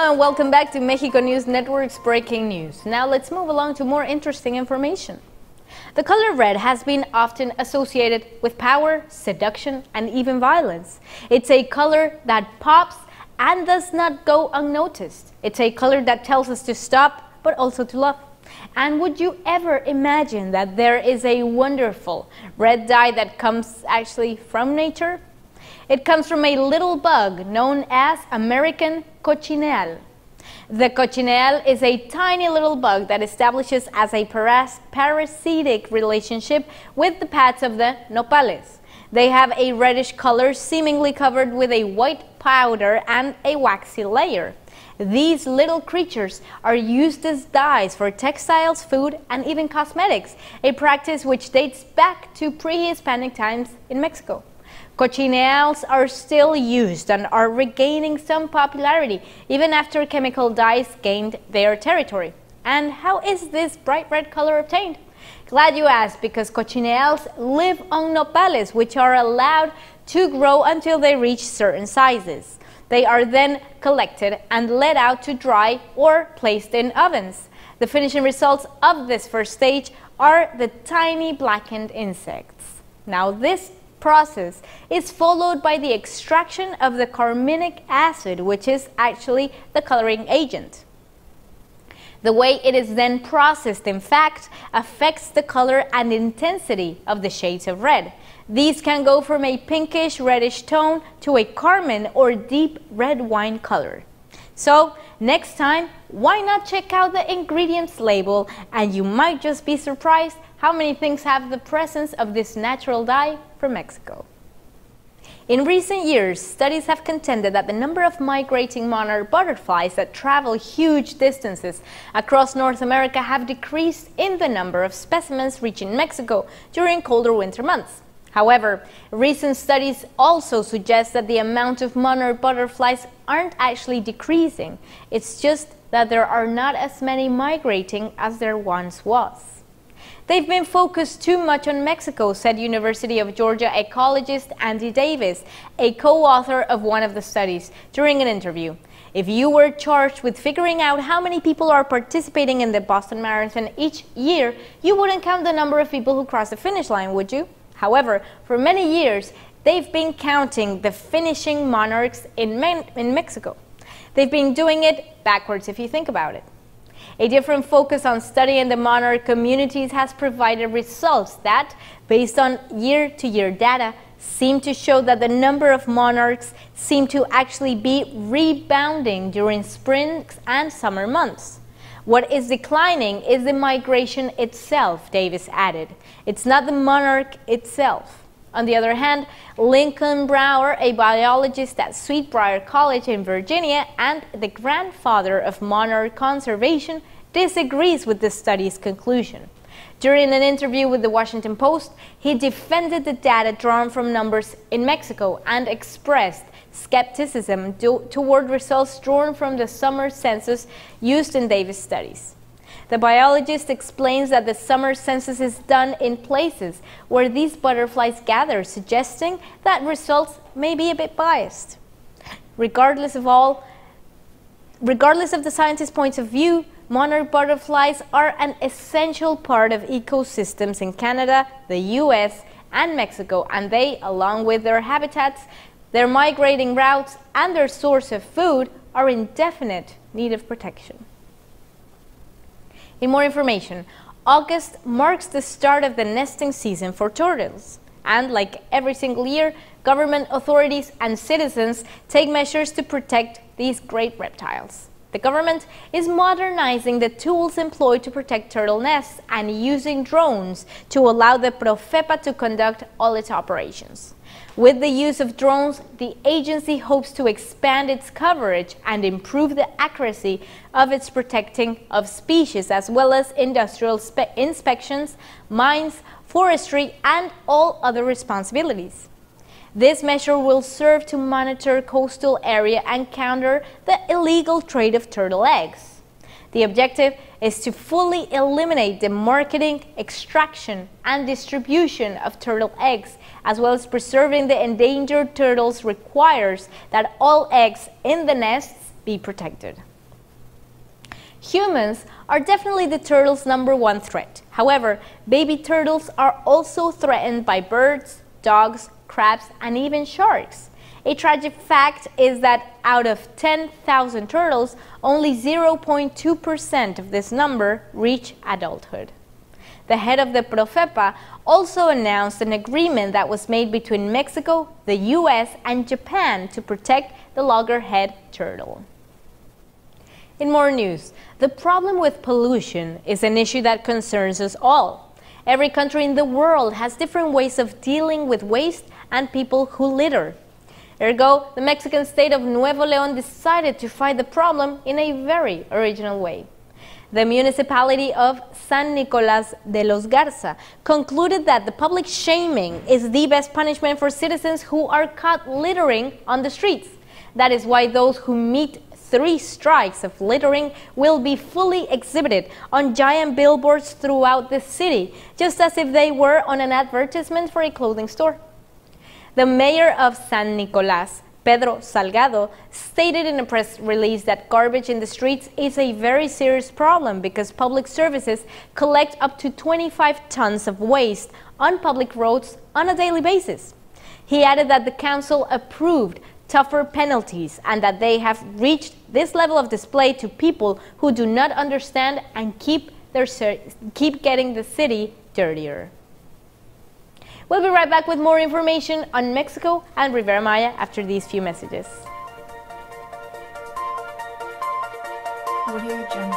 Hello and welcome back to Mexico News Network's breaking news. Now let's move along to more interesting information. The color red has been often associated with power, seduction, and even violence. It's a color that pops and does not go unnoticed. It's a color that tells us to stop, but also to love. And would you ever imagine that there is a wonderful red dye that comes actually from nature? It comes from a little bug known as American cochineal. The cochineal is a tiny little bug that establishes as a parasitic relationship with the pads of the nopales. They have a reddish color, seemingly covered with a white powder and a waxy layer. These little creatures are used as dyes for textiles, food, and even cosmetics, a practice which dates back to pre-Hispanic times in Mexico. Cochineals are still used and are regaining some popularity even after chemical dyes gained their territory. And how is this bright red color obtained? Glad you asked, because cochineals live on nopales, which are allowed to grow until they reach certain sizes. They are then collected and let out to dry or placed in ovens. The finishing results of this first stage are the tiny blackened insects. Now this process is followed by the extraction of the carminic acid, which is actually the coloring agent. The way it is then processed, in fact, affects the color and intensity of the shades of red. These can go from a pinkish reddish tone to a carmine or deep red wine color. So next time, why not check out the ingredients label, and you might just be surprised how many things have the presence of this natural dye from Mexico. In recent years, studies have contended that the number of migrating monarch butterflies that travel huge distances across North America have decreased in the number of specimens reaching Mexico during colder winter months. However, recent studies also suggest that the amount of monarch butterflies aren't actually decreasing. It's just that there are not as many migrating as there once was. They've been focused too much on Mexico, said University of Georgia ecologist Andy Davis, a co-author of one of the studies, during an interview. If you were charged with figuring out how many people are participating in the Boston Marathon each year, you wouldn't count the number of people who cross the finish line, would you? However, for many years, they've been counting the finishing monarchs in Mexico. They've been doing it backwards if you think about it. A different focus on studying the monarch communities has provided results that, based on year-to-year data, seem to show that the number of monarchs seem to actually be rebounding during spring and summer months. What is declining is the migration itself, Davis added. It's not the monarch itself. On the other hand, Lincoln Brower, a biologist at Sweetbriar College in Virginia and the grandfather of monarch conservation, disagrees with the study's conclusion. During an interview with the Washington Post, he defended the data drawn from numbers in Mexico and expressed skepticism toward results drawn from the summer census used in Davis' studies. The biologist explains that the summer census is done in places where these butterflies gather, suggesting that results may be a bit biased. Regardless of the scientist's points of view, monarch butterflies are an essential part of ecosystems in Canada, the US, and Mexico, and they, along with their habitats, their migrating routes, and their source of food, are in definite need of protection. In more information, August marks the start of the nesting season for turtles. And like every single year, government authorities and citizens take measures to protect these great reptiles. The government is modernizing the tools employed to protect turtle nests and using drones to allow the Profepa to conduct all its operations. With the use of drones, the agency hopes to expand its coverage and improve the accuracy of its protecting of species, as well as industrial inspections, mines, forestry, and all other responsibilities. This measure will serve to monitor coastal area and counter the illegal trade of turtle eggs. The objective is to fully eliminate the marketing, extraction, and distribution of turtle eggs, as well as preserving the endangered turtles requires that all eggs in the nests be protected. Humans are definitely the turtles' #1 threat. However, baby turtles are also threatened by birds, dogs, crabs, and even sharks. A tragic fact is that out of 10,000 turtles, only 0.2% of this number reach adulthood. The head of the Profepa also announced an agreement that was made between Mexico, the US, and Japan to protect the loggerhead turtle. In more news, the problem with pollution is an issue that concerns us all. Every country in the world has different ways of dealing with waste and people who litter. Ergo, the Mexican state of Nuevo León decided to fight the problem in a very original way. The municipality of San Nicolás de los Garza concluded that the public shaming is the best punishment for citizens who are caught littering on the streets. That is why those who meet 3 strikes of littering will be fully exhibited on giant billboards throughout the city, just as if they were on an advertisement for a clothing store. The mayor of San Nicolás, Pedro Salgado, stated in a press release that garbage in the streets is a very serious problem because public services collect up to 25 tons of waste on public roads on a daily basis. He added that the council approved tougher penalties and that they have reached this level of display to people who do not understand and keep getting the city dirtier. We'll be right back with more information on Mexico and Riviera Maya after these few messages. Audio Jungle.